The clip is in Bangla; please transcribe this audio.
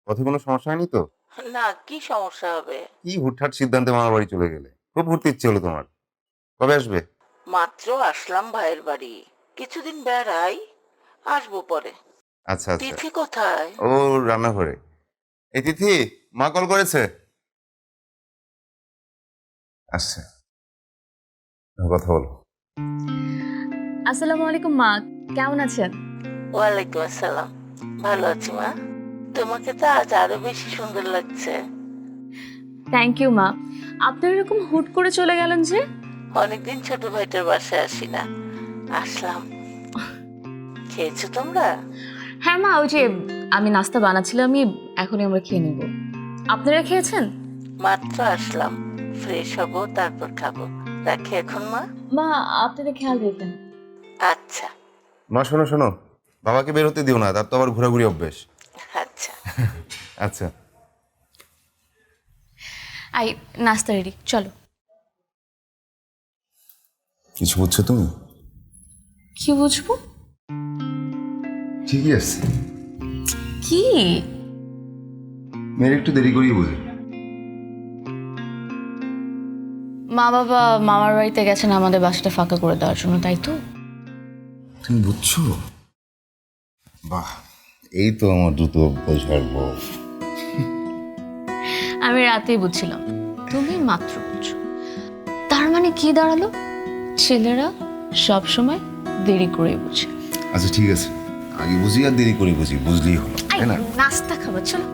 পথে কোনো সমস্যা হয়নি তো? না, কি সমস্যা হবে? কি হুটহাট সিদ্ধান্তে মামার বাড়ি চলে গেলে? খুব ঘুরতে ইচ্ছে হলো তোমার। কবে আসবে? মাত্র আসলাম ভাইয়ের বাড়ি, কিছুদিন বেড়াই, আসবো পরে। আচ্ছা আচ্ছা। তিথি কোথায়? ও রান্নাঘরে। এই তিথি, মা কল করেছে। আচ্ছা, কথা বলো। আসসালামু আলাইকুম মা, কেমন আছেন? ওয়ালাইকুম আসসালাম। ভালো আছি মা। তোমাকে তো আজ আরো বেশি সুন্দর লাগছে। থ্যাংক ইউ মা। আপনার এরকম হুট করে চলে গেলেন যে? অনেকদিন ছোট ভাইটার বাসায় আসি না, আসলাম। খেয়েছো তোমরা? হ্যাঁ মা, ওই যে আমি নাস্তা বানাচ্ছিলাম, আমি এখনই আমরা খেয়ে নেব। আপনারা খেয়েছেন? মাত্র আসলাম, ফ্রেশ হবো তারপর খাবো। রাখি এখন মা। মা, আপনাদের খেয়াল রেখেন। আচ্ছা মা শোনো শোনো, বাবাকে বের হতে দিও না, তার তো আবার ঘোরাঘুরি অভ্যেস। আচ্ছা। আচ্ছা। আই, নাস্তা রেডি, চলো। কিছু বুঝছো তুমি? কি বুঝবো? ঠিকই আছে, কি? মেয়ের একটু দেরি করেই বোঝে। মা বাবা মামার বাড়িতে গেছেন আমাদের বাসাটা ফাঁকা করে দেওয়ার জন্য, তাই তো? তুমি বুঝছো? বাহ, এই তো আমার দ্রুত বোঝার বউ। আমি রাতেই বুঝছিলাম, তুমি মাত্র বুঝছো। তার মানে কি দাঁড়ালো? ছেলেরা সব সময় দেরি করে বুঝে। আচ্ছা ঠিক আছে, আগে বুঝি আর দেরি করে বুঝি, বুঝলেই হলো, আই, তাই না? নাস্তা খাবার, চলো।